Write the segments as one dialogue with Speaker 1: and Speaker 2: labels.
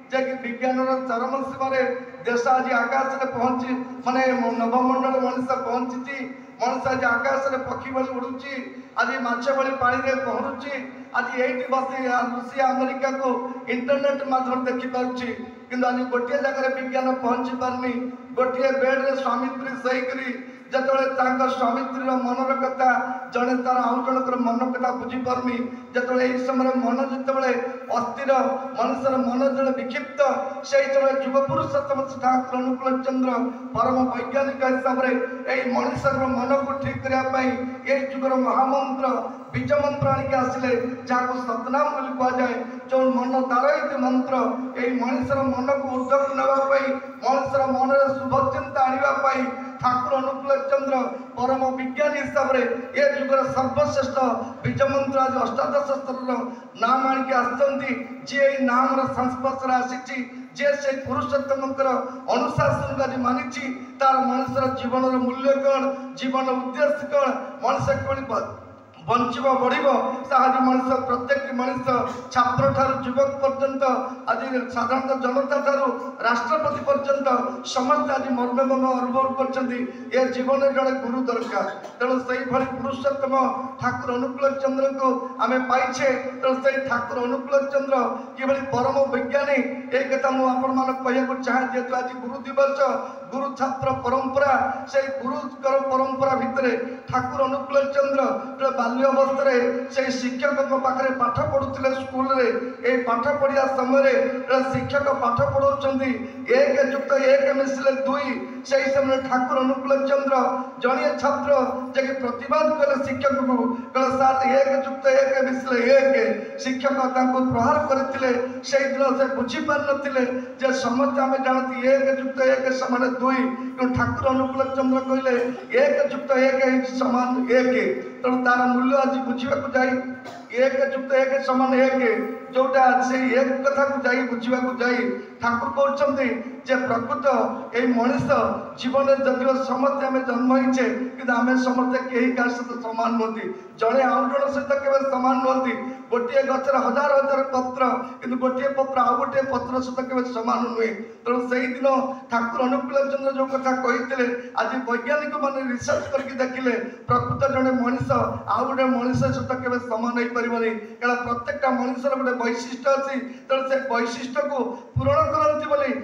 Speaker 1: जे कि विज्ञान चरम सीमार देश आज आकाश में पहुंची माने नवमंडल मनुष्य पहुंची मनुष्य आज आकाश में पक्षी भली उड़ुची आज माछ भली पानी में पहरुची आज ये बस रूसिया अमेरिका को इंटरनेट माध्यम देखी पारुची किंतु आज गोटे जगह विज्ञान पहुंची पारनी गोटे बेड रे स्वामी स्त्री सहीकरी जो स्वामी स्त्री मनर कथा जड़े तार आउ जनकर मन कथा बुझीपारनी जो समय मन जिते अस्थिर मनुष्यर मन जो विक्षिप्त से युग पुरुषोत्तम ठाकुर अनुकूल चंद्र परम वैज्ञानिक हिसाब से मनुष्यर मन को ठीक करने ये युगर महामंत्र बीज मंत्र आणिक आसिले जहाँ सतनाम बोली कहुए जो मन तारयती मंत्र ये मनुष्यर मन को ऊर्धक नापी मनुष्यर मन में शुभ चिंता आने ठाकुर अनुकूल चंद्र परम विज्ञानी हिसाब से ये युगर सर्वश्रेष्ठ बीज मंत्र आज अष्टादश स्तर नाम आणिक आसी नाम संस्पर्श आसी जे से पुरुषोत्तम अनुशासन आज मानी तार मनुष्यर जीवन मूल्य कौन जीवन उद्देश्य कौन मनुष्य बंचब बढ़ आज मनुष्य प्रत्येक मनुष्य छात्र ठार युवक पर्यंत आज साधारण जनता ठार राष्ट्रपति पर्यंत समस्त आज मर्म अनुभव कर जीवन जड़े गुरु दरकार तेणु से पुरुषोत्तम ठाकुर अनुकूल चंद्र को आम पाइछे तेणु से ठाकुर अनुकूल चंद्र कि परम वैज्ञानिक एक कथा मुझे कहूँ चाहे जेहतु आज गुरु दिवस गुरु छात्र परंपरा से गुरुकर परंपरा भितर ठाकुर अनुकूल चंद्र बाल्य अवस्था से शिक्षक पाखे पाठ पढ़ुते स्कूल रे पाठ पढ़िया समय शिक्षक पाठ पढ़ाऊँ एक युक्त एक मिसले दुई से समय ठाकुर अनुकूल चंद्र जड़े छात्र जे प्रतिवाद कले शिक्षक को कहे सात एक युक्त एक मिसले एक शिक्षक प्रहार करते से दिन से बुझी पार नी समस्त आम जानती एक युक्त एक समान दुई ठाकुर अनुकूल चंद्र कहले एक युक्त एक समान एक तेणु तार मूल्य आज बुझा जाई एक युक्त एक समान एक जोटा से एक कथा को जाई बुझा जाई ठाकुर कहते जे प्रकृत ये मनुष्य जीवन जदिव समस्ते आम जन्म होइछे कि आम समस्ते कहीं क्या सहित सामान नुहति जड़े आउ जन सहित केवल सामान नुहति गोटे गचर हजार हजार पत्र कि गोटे पत्र आउ गोटे पत्र सहित केवल सामान नुहे तेणु से दिन ठाकुर अनुकूल चंद्र जो कथा कही आज वैज्ञानिक मैंने रिसर्च करके देखिले प्रकृत जड़े मनुष्य आउ गोटे मनुष्य सहित केवल सामान हो पारे कारण प्रत्येकटा मनुष्यर गोटे वैशिष्ट्य अच्छी तेणु से वैशिष्ट्य को पूरण करती बोली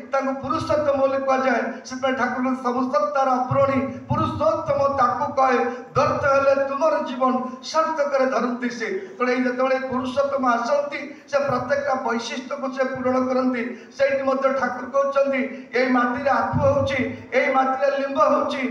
Speaker 1: पुरुषोत्तम बोली कहुए से ठाकुर सब सत्तार अपूरणी पुरुषोत्तम ताकू कहे व्यर्थ हेले तुमर जीवन सार्थक धरती से तेणु जो पुरुषोत्तम आसती से प्रत्येक वैशिष्ट्य को से पूरण करती से ठाकुर कहते ये माटी आखु होती लिंब होती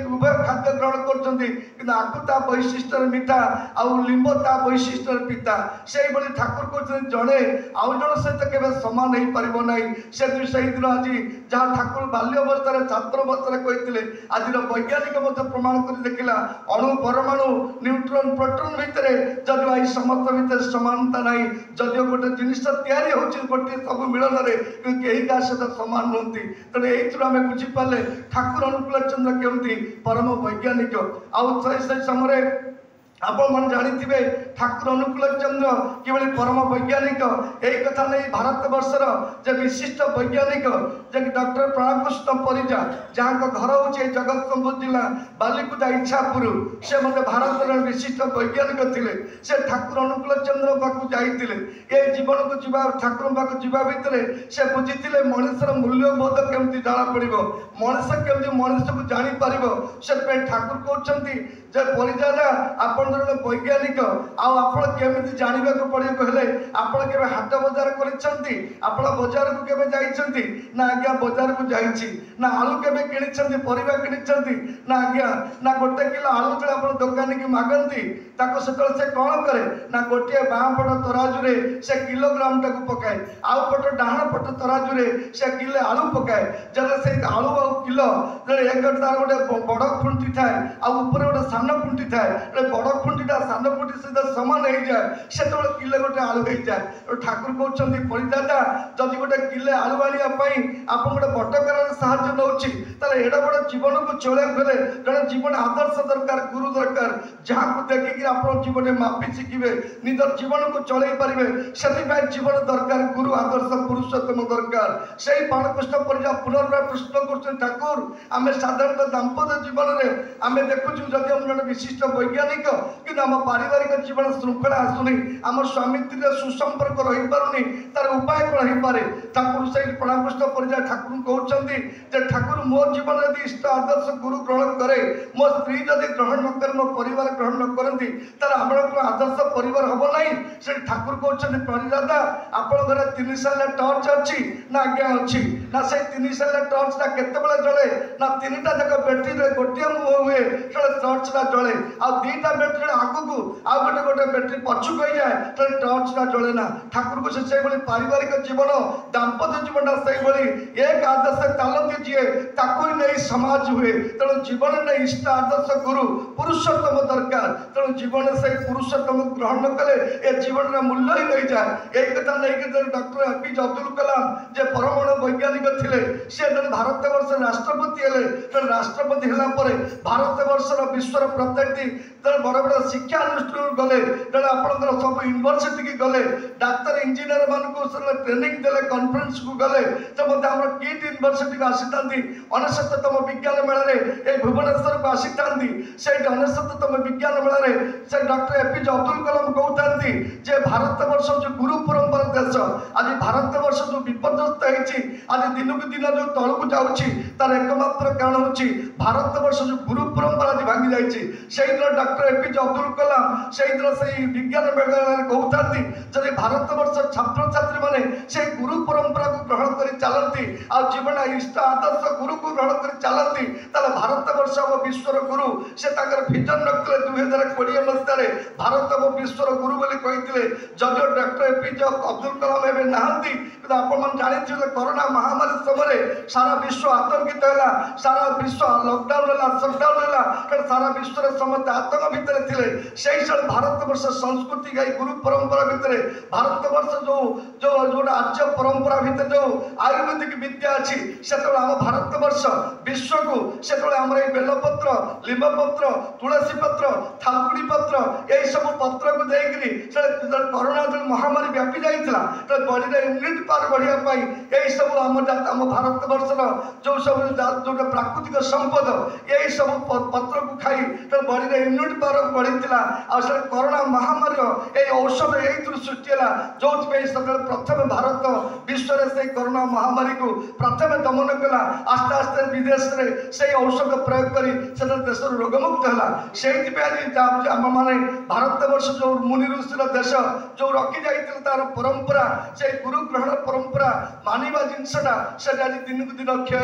Speaker 1: उभय खाद्य ग्रहण कर आखु ता वैशिष्ट मीठा आउ लिंब ता वैशिष्ट पिता से ठाकुर कहते जड़े आउ जन सहित केवल समान हो पार ना से दिन आज जहाँ ठाकुर बाल्य अवस्था छात्र अवस्था कहते आज वैज्ञानिक प्रमाण कर देखला अणु परमाणु न्यूट्रन प्रोटॉन भितर जदि आई समस्त भितर समानता ना जदिव गोटे जिन या गोटे सब मिलन में कहीं क्या सहित सामान नुहति तेणु ये आम बुझीपारे ठाकुर अनुकूल चंद्र केमती परम वैज्ञानिक आउ से समय आपण मन जानी ठाकुर अनुकूल चंद्र किभली परम वैज्ञानिक यही कथा नहीं भारत वर्षर जे विशिष्ट वैज्ञानिक जे डॉक्टर प्रणकृष्ण परिजा जहाँ घर हूँ जगतसिंहपुर जिला बालिकुदा इच्छापुर से मत भारत विशिष्ट वैज्ञानिक थे से ठाकुर अनुकूल चंद्र पाक जाते ये जीवन को जीवा ठाकुर पाक जीवा भितर से बुझी मनुष्यर मूल्यबोध केमती जना पड़ मनुष्य केमती मनुष्य को जापर से ठाकुर कहते परिजा आपण जन वैज्ञानिक आमिति जानवा पड़े कहले आपण के हाट बजार करछंती आपण बजार को केबे जाइछंती ना आज्ञा बजार को जाइछि ना आलू केबे किनिछंती परिबा किनिछंती ना आज्ञा ना गोटे किलो आलू जो आपण दुकानी की मागंती ताको सेतल से कौन करे ना गोटे बाँ पट तराजू रे से किलोग्राम टाक पकाए आउ पट डाहाण पट तराजू रे से किले आलू पकाए जब से आलू आउ किलो एक तार गोटे बड़ खुंटी थाए आ ऊपर गोटे सान खुंटी थाए बड़ खुंटीटा सान खुंटी सहित सामान हो जाए से किले गोटे आलू हो जाए ठाकुर कहते परिदाता जदि गोटे किले आलू आने आप गोटे बटकार साहय नौची एडा बड़ जीवन को चलने गले जड़े जीवन आदर्श दरकार गुरु दरकार जहाँ को देखिक आप जीवन मापी शिखे निजर जीवन को चल पारे से जीवन दरकार गुरु आदर्श पुरुषोत्तम दरकार से बाणकृष्ण परिजा पुनर्बार प्रश्न कर ठाकुर आम साधारणतः दाम्पत्य जीवन में आम देखु जदि हम जन विशिष्ट वैज्ञानिक कि आम पारिवारिक जीवन श्रृंखला आसुनी आम स्वामी सुसंपर्क रही पारुनी तार उपाय कौन हो पारे ठाकुर से बाणकृष्ण परिजा ठाकुर कहते ठाकुर मो जीवन यदि इष्ट आदर्श गुरु ग्रहण करे मो स्त्री जदि ग्रहण न करे मो परिवार ग्रहण न करती तार आम आदर्श परिवार हम ना से ठाकुर कहते परिदाता आप घर 3 साल टर्च अच्छी ना आज्ञा अच्छी ना से 3 साल टर्चटा केतबेले जले ना 3टा जाक बैटेरी गोटे मुह हुए टर्चटा जले आ 2टा बैटेरी आगू आ गोटे बैटेरी पछुक हो जाए टर्चटा जले ना ठाकुर को से पारिवारिक जीवन दाम्पत्य जीवनटा से एक आदर्श तालती जी ताकू नहीं समाज हुए तेणु जीवन में इष्ट आदर्श गुरु पुरुषोत्तम दरकार तेणु जीवन से पुरुषोत्तम ग्रहण न कले ए जीवन का मूल्य ही नहीं जाए एक कथा नहीं डॉक्टर एपीजे अब्दुल कलाम जे परमाणु वैज्ञानिक थे सी भारत वर्ष राष्ट्रपति हेले राष्ट्रपति है भारत वर्षर विश्वर प्रत्येक बड़ बड़ शिक्षा अनुष्ठान गले आपंकर सब यूनिवर्सिटी की गले डाक्तर इंजीनियर मानक ट्रेनिंग देले कॉन्फ्रेंस को गले तो मतलब किट यूनिवर्सिटी को आसी था 69तम विज्ञान मेला भुवनेश्वर को आसी था से 69तम विज्ञान मेला से डॉक्टर एपीजे अब्दुल कलाम कहते जे भारत वर्ष जो गुरु परंपरा देश आज भारत वर्ष जो विपर्यस्त होती आज दिन को दिन जो तलू जाऊँगी तार एकमात्र कारण हूँ भारत वर्ष जो गुरु परंपरा आज भांगी जाइए डॉक्टर एपीजे अब्दुल कलाम से विज्ञान मेला कहते जब भारत वर्ष छात्र छात्री मैंने से गुरु परंपरा को ग्रहण कर चलती आ जीवन इष्ट आदर्श गुरु को ग्रहण कर चलती भारत वर्ष हम विश्वर गुरु से विजन रखते 2020 मसीह भारत हम विश्वर गुरु बोली कहते जदिव डॉक्टर एपीजे अब्दुल कलाम एवं नहांती आप जानी कोरोना महामारी समय सारा विश्व आतंकित है सारा विश्व लॉकडाउन है सटडाउन है सारा विश्व समस्त आतंक भितर थे से भारत वर्ष संस्कृति गाई गुरु परंपरा भितर भारत वर्ष जो जो जो आर्य परंपरा भितर जो आयुर्वेदिक विद्या अच्छी से आम भारत वर्ष विश्व को से आम बेलपत्र लिंबपत्र तुलसी पत्र थालकुड़ी पत्र यही सब पत्र को देखिए कोरोना जो महामारी व्यापी जाइला बॉडी इम्यूनिटी पावर बढ़िया यही सब आम भारत वर्षर जो सब जो प्राकृतिक संपद यही सब पत्र को खाई बॉडी इम्यूनिटी पावर बढ़ी आ कोरोना महामारी ये औषध यही सृष्टि है जो प्रथम भारत विश्व से कोरोना महामारी को प्रथम दमन कला आस्ते आस्ते विदेश में से औषध प्रयोग कर देश रोगमुक्त है आम मैंने भारत वर्ष जो मुनि ऋषिर देश जो रखी जाइए तार परंपरा से गुरु ग्रहण परंपरा मानिबा जिनसटा से आज दिन को दिन क्षय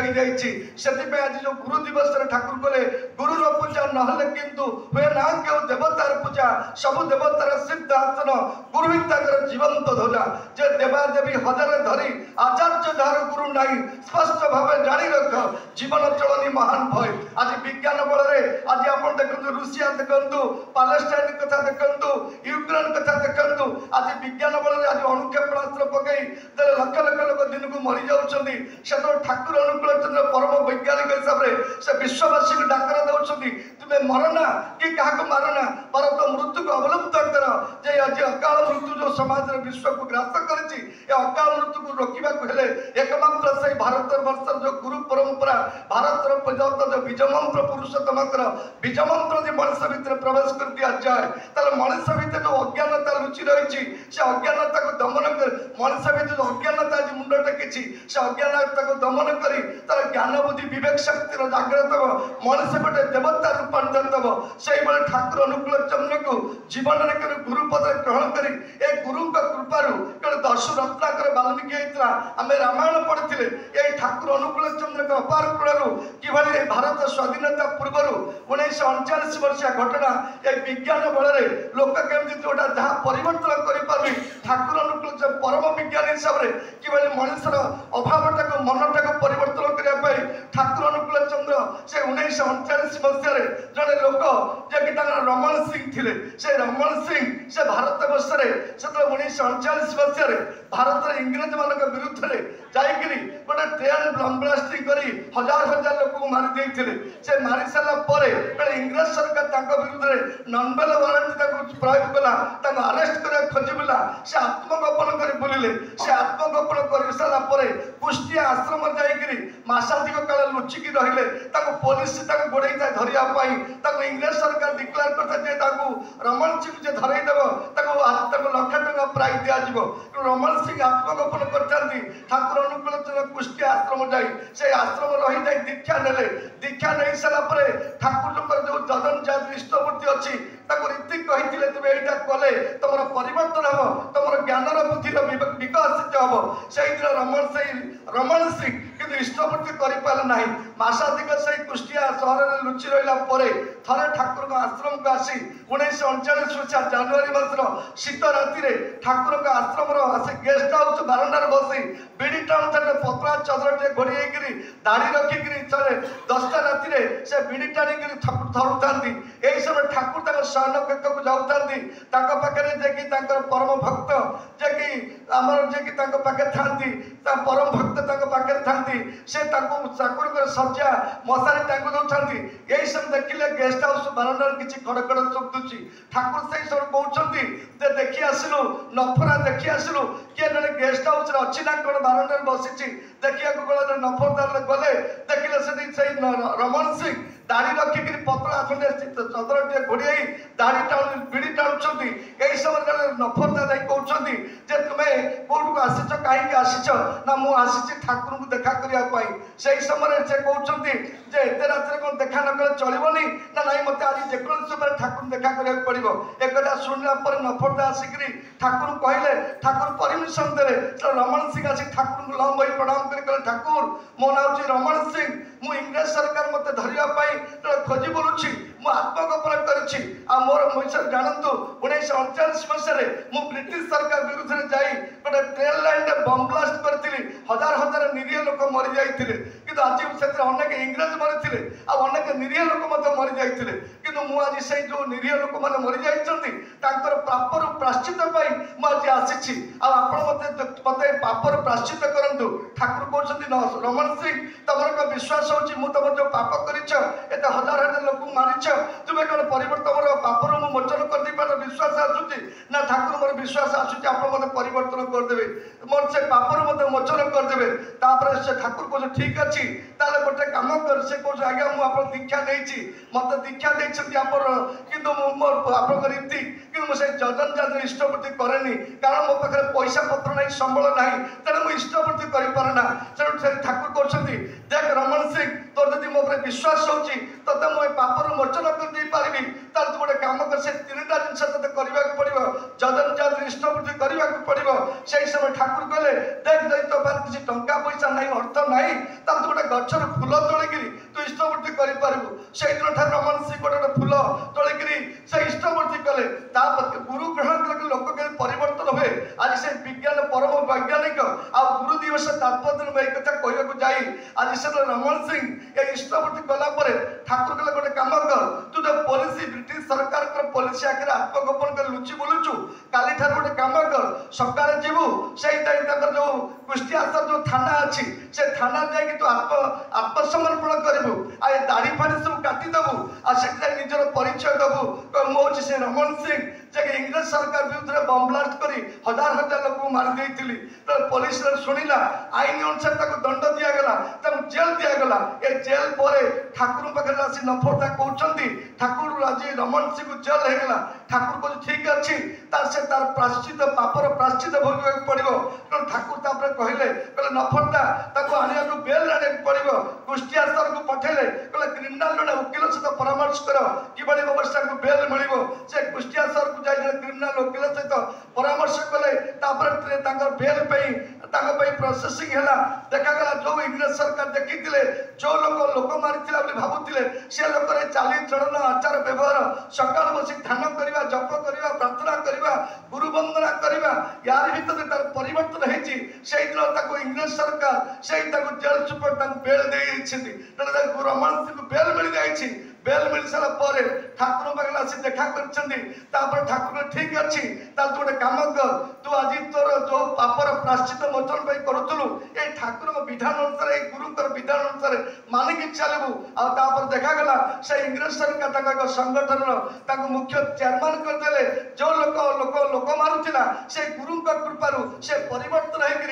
Speaker 1: हो आज जो गुरु दिवस ठाकुर कले गुरुर पूजा नहले किंतु हुए ना क्यों देवतार पूजा सब देवतार सिद्ध आसन गुरु ही जीवंत ध्वजा जे देवादेवी हजार धरी आचार्य जार गुरु नाई स्पष्ट भाव जानी रख जीवन चलनी महान भय आज विज्ञान बल आज आप देखते रूसिया देखु पालेस्टाइन कथा देखु यूक्रेन कथा देखु आज विज्ञान बल आज अणु क्षेपणास्त्र पकई लक्ष लक्ष लोग दिन को मरी जाऊँगी से ठाकुर अनुकूल चंद्र परम वैज्ञानिक हिसाब से विश्ववासी को डाकरा दौरान तुम्हें मरना कि क्या मारना परत मृत्यु को अवलुप्त कर आज अकाल मृत्यु जो समाज विश्व को ग्रास कर अकाल मृत्यु को रोकने एकमात्र से भारत वर्ष जो गुरु परंपरा भारत पर्यंत जो बीजमंत्र पुरुषोत्तम बीजमंत्र जो मनुष्य भितर प्रवेश कर दि जाए मनुष्य भितर जो अज्ञानता लुचि रही से अज्ञानता को दमन कर मनुष्य भितर जो अज्ञानता आज मुंड टेकी से अज्ञानता को दमन कर ज्ञान बुद्धि विवेक शक्ति जागृत हो मनुष्य गोटे देवता रूपांतरित हो से ठाकुर अनुकूल चंद्र को जीवन में गुरु पद ग्रहण कर गुरु कृपारू दर्शु रत्नाकर वाल्मीकि होता आम रामायण पढ़ी ये ठाकुर अनुकूल चंद्र अपार कूल कि भारत स्वाधीनता पूर्व 1939 वर्षिया घटना ये विज्ञान बल लोक केमती जोटा जहाँ परिवर्तन कर ठाकुर अनुकूल परम विज्ञान हिसाब से कि मनुष्यर अभावटा को मनटा को परिवर्तन करने ठाकुर अनुकूल चंद्र से 1939 मसीह जड़े लोक जे कि रमण सिंह थे मसीह भारत इंग्रेज मान विरुद्ध में जाकि गोटे ट्रेन बम ब्लास्टिंग कर हजार हजार लोक मारी से मारी सारापर इंग्रेज सरकार विरुद्ध में नॉनबेल वारंट प्रयोग कला अरेस्ट कर खोजी बुला से आत्मगोपन कर बुलिले से आत्मगोपन कर सारापर कुष्टिया आश्रम जाकि मासाधिक काल लुचिकी रहिले पुलिस गोड़े धरवाई इंग्रेज सरकार डिक्लेयर करता रमण सिंह जे धरईदेव लक्ष टका प्राइज दिज्व रमण सिंह आत्मगोपन करते ठाकुर अनुकूल कुष्टिया आश्रम जाई से आश्रम रही जाए दीक्षा ने दीक्षा नहीं सारापर ठाकुर जो जगन जात इष्टमूर्ति अच्छी रीति कही तुम यहाँ कले तुम परिवर्तन हम तुम ज्ञानर बुद्धि विकसित हम से रमण सिंह कि इष्टमूर्ति करना मासाधिक से कुष्टिया सहर में लुचि रहा थे ठाकुर आश्रम को आसी 1939 मसीहा जनवरी मास शीत राति ठाकुर आश्रम आसी गेस्ट हाउस बारंडार बसी बीड़ी टाणुते पतला चदर टे घोड़ी दाढ़ी रखिकी 10टा राति से बीड़ी टाणी धरुता यही समय ठाकुर शयन कक्ष को जाता पाखे परम भक्त जे आमर जे पाखे था परम भक्त पाखे था से ठाकुर सज्जा मशारी टांग दौरान यही समय देखिले गेस्ट हाउस बारंडार किसी खड़खड़ शुभुची ठाकुर से सब कहते देखी आसलु नफरा देखी आसलु किए जड़े गेस्ट हाउस अच्छी ना कौन बारंडार बसी देखा गला नफरदार गले देखिले से रमण सिंह दाढ़ी रखिक पतला खंडे चदर टे घोड़ी दाढ़ी टाणु बीड़ी टाणुंट यही समय जड़े नफरदार कहते तुम्हें कौटू आसीच कहीं आसीच ना मुझे ठाकुर को देखा करने से समय से कहते एत रात कौन देखा न कले चलनी ना ना मत आज जेको समय ठाकुर देखा करने पड़ो एक शुणला नफरदा आसिक ठाकुर कहले ठाकुर परमिशन दे रमण सिंह आसी ठाकुर को लंब प्रणाम कर ठाकुर मो ना हूँ रमण सिंह मु इंग्रेज सरकार मत धरवाई खोजी बुलूची मु आत्मगोपन कर मोर मुझे जानतु 1939 मसीह मु ब्रिटिश सरकार विरुद्ध में जाई गोटे ट्रेन लाइन में बम ब्लास्ट करी हजार हजार निरीह लोक मरी जाते कि आज से अनेक इंग्रेज मरी अनेक निरीह लोक मरी जाते कि मुझे से जो निरीह लोक मैंने मरी जाती पापर प्राश्चित मुझे आसी मत पापर प्राश्चित करूँ ठाकुर कहते रमण सिंह तुम विश्वास हो तुम जो पाप कर हजार हजार लोक मारिच तुम्हें कौन परिवर्तन पापर मुझे मोचन कर विश्वास आसूँ ना ठाकुर मोर विश्वास आसूँ आप मत परिवर्तन करदे मोर से पापर मत मोचन करदे से ठाकुर कह ठीक अच्छी गोटे कम कर से कह आज्ञा मुझे दीक्षा नहीं मत दीक्षा देखते आप रीति कि मुझे जजन जात इष्टपूर्ति कैनि कारण मो पाखे पैसा पत्र ना संबल ना तेणु मुझे इष्टपूर्ति करना तेणु ठाकुर कहते देख रमण सिंह तोर जब मो विश्वास होते मुझे पापर मोचन कर तू गोटे कम कर से 3टा जिनस ते करने पड़ो जजन जात इष्टपूर्ति करने पड़ो से समय ठाकुर कहले देख जब तो पास किसी टंका पैसा ना अर्थ ना तू गोटे गचर फूल तोलिकी तू इष्टपूर्ति करूँ से दिन ठार रमण सिंह गोटे फूल तोलिकी से इष्टपूर्ति कले गुरु ग्रहण कले लोक के परिवर्तन हुए आज से विज्ञान परम वैज्ञानिक आ गुरु दिवस तात्पर्य में एक कथा कहूँ जाई आज से रमण सिंह ये इष्टपूर्ति कलापर ठाकुर कहले गोटे कम कर तू जो पुलिस ब्रिटिश सरकार पुलिस आगे आत्मगोपन कर लुचि बुलुचु काली ठार गोटे कम कर सका जीवु से जो कुष्टिया जो थाना अच्छी से थाना जाकि तू आत्मसमर्पण करू आ दाढ़ी फाड़ी सब काटिदेबू आ निजर परिचय देबू मुझे से रमण सिंह जे इंग्रेज सरकार विरुद्ध में बम ब्लास्ट कर हजार हजार लोक मारी तो पुलिस शुणिला आईन अनुसार दंड दिगला जेल दिगला ये जेल पर ठाकुर पाखे आसी नफरता कहते ठाकुर आज रमण सिंह को जेल होगा ठाकुर को ठीक अच्छी से तार प्राश्चित पापर प्राश्चित भोग पड़ो तेणु ठाकुर कहले नफरता आने बेल आने पड़ो कुष्टिया स्तर को पठेले कहले क्रिमिनाल जड़े वकिल सहित परामर्श कर कि अवस्था को बेल मिल से कुष्टिया स्तर को जाए क्रिमिनाल वकिल सहित परामर्श कले बेल प्रोसेसिंग है देखागला जो इंग्रेज सरकार देखी जो लोक मारी भावुले से लोक चाली चलन आचार व्यवहार सका बस ध्यान करवा जप करवा प्रार्थना करवा गुरु वंदना करवा यार भीतर तार परिवर्तन होती से दिन इंग्रेज सरकार से जेल सुपर बेल दे रमण सिंह बेल मिल जाए बेल मिल सारा पर ठाकुर पाखे आसी देखा कर ठाकुर ठीक अच्छी तू गोटे कम कर तू आज तोर जो पापर प्राश्चित मोचन करूँ ये ठाकुर विधान अनुसार गुरु विधान अनुसार मानिक चलू आपर देखागला से इंग्रेज सरकार संगठन मुख्य चेयरमैन करदे जो लोक लोक लोक मारूला से गुरु कृपार से परिवर्तन होकर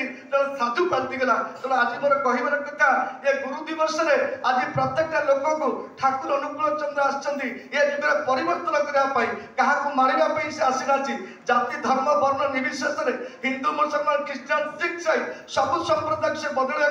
Speaker 1: साधु पलटिगला तेणु आज मोर कहबार कथा ये गुरु दिवस में आज प्रत्येक लोक को ठाकुर अनुकूल चंद्र आसुगे जुगे परिवर्तन करने क्या मारे से आसीना जाति धर्म वर्ण निर्विशेष हिंदू मुसलमान क्रिश्चियन सिख ईसाई सब संप्रदाय से बदल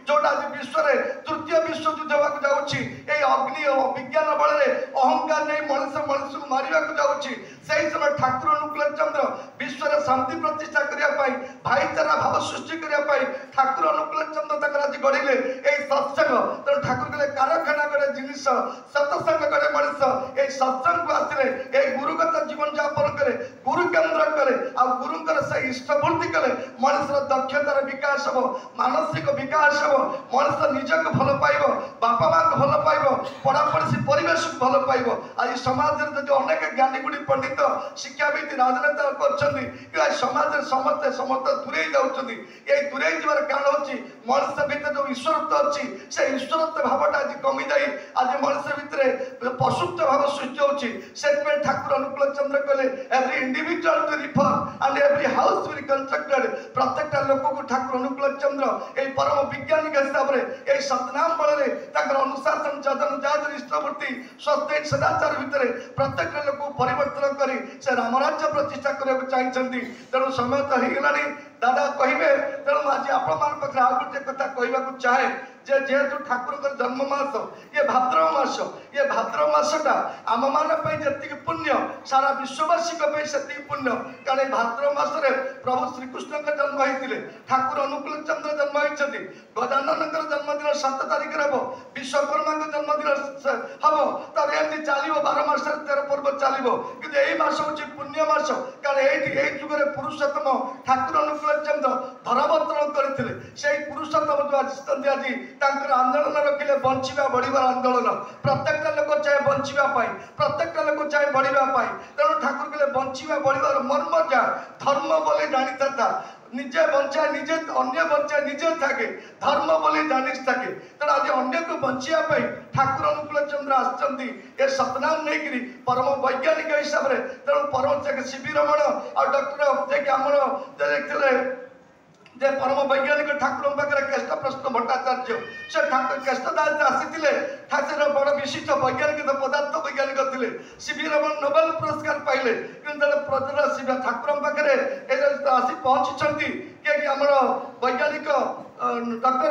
Speaker 1: जोटा आज विश्व में तृतीय विश्व युद्ध होगा जाऊँगी अग्नि विज्ञान बल अहंकार नहीं मनुष्य मनुष्य को मारे जाऊँगी से समय ठाकुर अनुकूल चंद्र विश्व में शांति प्रतिष्ठा करने भाईचारा भाव सृष्टि करने ठाकुर अनुकूल चंद्र आज गढ़ले यही सत्संग तेणु ठाकुर कहले कारखाना गड़े जिनिस सत्संग गड़े मनुष्य ये सत्संग को आसले ये गुरुगत जीवन यापन करे गुरु केन्द्र करे आ गुरुंकर से इष्टपूर्ति कले मनुष्य दक्षतार विकास हम मानसिक विकास हम मनुष्य निजक भल पाइब बापा माँ को भल पाइब पढ़ापढ़ी परिवेश को भल पाइब आज समाज में अनेक ज्ञानी गुणी पंडित शिक्षाविद राजनेता कर समाज समस्ते समस्त दूरे जाऊँगी ये दूरे जावर कारण हूँ मनुष्य भितर जो ईश्वरत्व अच्छी से ईश्वरत्व भावटा आज कमी जाए आज मनुष्य भितर पशुत्व भाव सृष्टि होची ठाकुर अनुकूल चंद्र कहले every individual to reform and every house will constructed प्रत्येक लोक को ठाकुर अनुकूल चंद्र ये परम वैज्ञानिक हिसाब से ये सतनाम बल अनुशासन जदन जात इष्टपूर्ति स्वस्थ सदाचार भितर प्रत्येक लोक परिवर्तन कर से रामराज्य प्रतिष्ठा करने चाहिए तेणु समय तो होगा दादा कहे तेणु आज आप गोटे कथा कहवाक चाहे जेहेतु ठाकुर जन्म मास ये भाद्रव मास ये भाद्रव मासटा आम मान जी पुण्य सारा विश्ववासी से पुण्य कारण भाद्रव मास प्रभु श्रीकृष्ण जन्म होते ठाकुर अनुकूल चंद्र जन्म होती गजानन जन्मदिन 7 तारिख हम विश्वकर्मा जन्मदिन हम तर एमती चलो 12 मास 13 पर्व चलो कि यही मास हूँ पुण्य मास कारण ये जुगे पुरुषोत्तम ठाकुर अनुकूल चंद्र धरावतरण करते से पुरुषोत्तम जो आज आंदोलन रखिले बंचा बढ़िया आंदोलन प्रत्येक लोक चाहे बंचापी प्रत्येक लोक चाहे बढ़ापी तेणु ठाकुर कहले बंचा बढ़िया मर्म जा धर्म बोले जानी था निजे बंचाए निजे अन्य बंचाए निजे थाके धर्म बोली जानिश थाके तेणु आज अन्न को बंचापी ठाकुर अनुकूल चंद्र आसुँच ये सतनाम नहीं परम वैज्ञानिक हिसाब से तेणु परम शिवी रमण और डॉक्टर आम देखते जे परम वैज्ञानिक ठाकुर पाखे केष्ट प्रश्न भट्टाचार्य से ठाकुर केष्टदास आसी बड़ विशिष्ट वैज्ञानिक पदार्थ वैज्ञानिक थे सीवी रमण नोबेल पुरस्कार पाइले कि ठाकुर पाखे आसी पहुँची कि आम वैज्ञानिक डॉक्टर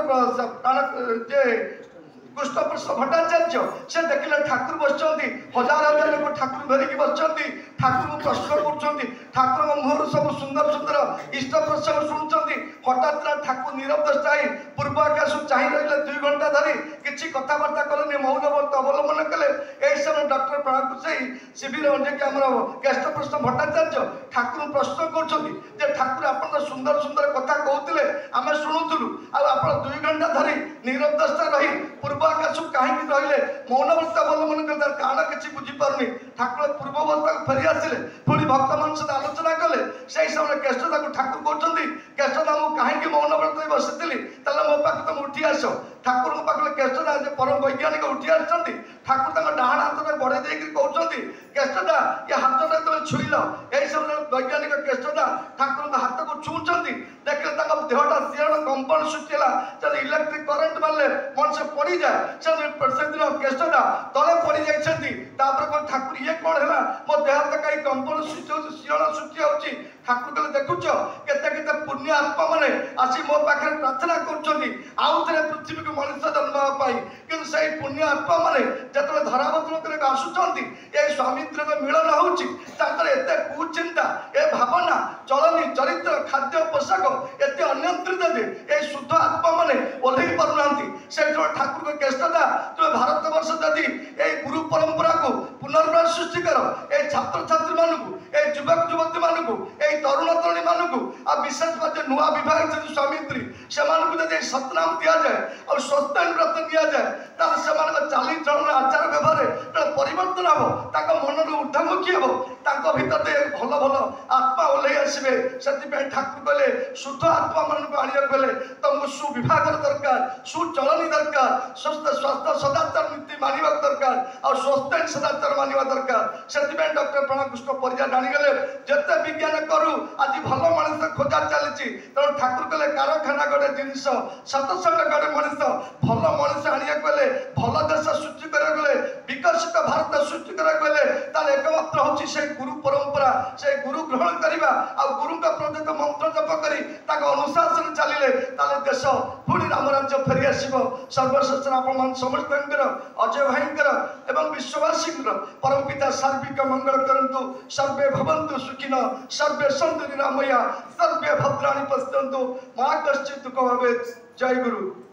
Speaker 1: जे कृष्ण प्रसाद भट्टाचार्य से देखिले ठाकुर बस हजार हजार लोग ठाकुर धरिकी बस ठाकुर को प्रश्न कर ठाकुर मुहर सब सुंदर सुंदर इष्ट प्रसंग शुणुंट हठात ठाकुर नीरव दृष्टाई पूर्व आकाश चाह रही 2 घंटा धरी किसी कथबार्ता कले मौन व्रत अवलंबन कले यही समय डॉक्टर प्राण कुशई शिविर जे आम केष्ट प्रश्न भट्टाचार्य ठाकुर प्रश्न कर ठाकुर आप सुंदर सुंदर कथा कहते आम शुणुलु आप 2 घंटा धरी नीरव दृष्टा रही पूर्व आकाश कहीं रही मौन व्रत अवलंबन कर कारण किसी बुझीपार ठाकुर पूर्ववस्था को फेरी आसिले पुणी भक्त मान सहित आलोचना कले से समय केष्टदा को ठाकुर कहते केष्टदा मुझे कहीं मौन व्रत बसी मो पाख तुम उठी आस ठाकुर पाखे केष्टदा परम वैज्ञानिक उठी आसती ठाकुर डाण हाथ में बढ़े देकर कहते केष्टदा ये हाथ में छुईल यही समय वैज्ञानिक केष्टदा ठाकुर हाथ को छुँच देखिए देहटा सीरण कंपन सृष्टि है इलेक्ट्रिक करंट मारे मनुष्य पड़ जाए से दिन केष्टदा तले पड़ जाती ठाकुर ये कौन है मो देह तो कहीं कंपन सृष्टि हो सीरण सृष्टि होती ठाकुर कहले देखुच केते पुण्य आत्मा मैंने आसी मो पाखे प्रार्थना कर पृथ्वी को मनुष्य जन्म कि से पुण्य आत्मा मैंने जो धरावतरण करके आसुँच ये स्वामित्र मिलन होते कुचिंता ये भावना चलनी चरित्र खाद्य पोशाक एत अनियंत्रित ये शुद्ध आत्मा मैंने ओह्ल पार से ठाकुर केष्टदा तुम भारत वर्ष जदि ये गुरु परंपरा को पुनर्वार सृष्टि कर ये छात्र छात्री मानू ये युवक युवती मानू ये तरुण तरुणी मानू आ विशेष नुआ विवाह स्वामी स्त्री से सतनाम दि जाए और स्वस्थ व्रत दि जाए चालीचलन आचार व्यवहार ଭାବରେ ପରିବର୍ତ୍ତନ ହେବ, ତାଙ୍କ ମନରୁ ଊର୍ଦ୍ଧ୍ୱମୁଖୀ ହେବ, ତାଙ୍କ ଭିତରେ ଭଲ ଭଲ ଆତ୍ମା ଓହ୍ଲେଇ ଆସିବେ। ସେଥିପାଇଁ ଠାକୁର କହିଲେ ଶୁଦ୍ଧ ଆତ୍ମା ମାନଙ୍କୁ ଆଣିବାକୁ ହେଲେ ତମକୁ ସୁବିଭାଗର ଦରକାର, ସୁଚଳନୀ ଦରକାର, ସ୍ୱାସ୍ଥ୍ୟ ସଦାଚାର ନୀତି ମାନିବାକୁ ଦରକାର, ଆଉ ସ୍ୱସ୍ଥ୍ୟ ସଦାଚାର ମାନିବା ଦରକାର। ସେଥିପାଇଁ ଡକ୍ଟର ପ୍ରାଣକୃଷ୍ଣ ପରିଜା ଜାଣିଗଲେ ଯେତେ ବିଜ୍ଞାନ କରୁ ଆଜି ଭଲ ମଣିଷ ଖୋଜା ଚାଲିଛି। ତେଣୁ ଠାକୁର କହିଲେ କାରଖାନା ଗୋଟେ ଜିନିଷ, 700 ଗୋଟେ ମଣିଷ, ଭଲ ମଣିଷ ଆଣିବାକୁ ହେଲେ, ଭଲ ଦେଶ ସୃଷ୍ଟି କରିବାକୁ ହେଲେ, ବିକଶିତ ଭାରତ ସୃଷ୍ଟି କରିବାକୁ ହେଲେ ତାର ଏକମାତ୍ର ହଉଛି ସେଇ ଗୁରୁ ପରମ୍ପରା, ସେଇ ଗୁରୁ ଗ୍ରହଣ କରିବା ଆଉ ଗୁରୁଙ୍କ ପ୍ରଦତ୍ତ ମନ୍ତ୍ର ଜପ କରି ତାଙ୍କ ଅନୁଶାସନ ଚାଲିଲେ ତାହେଲେ ଦେଶ ପୁଣି ରାମ ରାଜ୍ୟ ଫେରି ଆସିବ। ସର୍ବଶେଷ ଆପଣମାନ ସମସ୍ତଙ୍କର, ଅଜୟ ଭାଇଙ୍କର ଏବଂ ବିଶ୍ୱବାସୀଙ୍କର ପରମ ପିତା ସାର୍ବିକ ମଙ୍ଗଳ କରନ୍ତୁ। ସର୍ବେ ଭବନ୍ତୁ ସୁଖିନ, ସର୍ବେ ସନ୍ତୁ ନିରାମୟା, ସର୍ବେ ଭଦ୍ରାଣୀ ପଶ୍ୟନ୍ତୁ, ମା କଶ୍ଚିତ୍ ଦୁଃଖ ଭବେତ୍। ଜୟ ଗୁରୁ।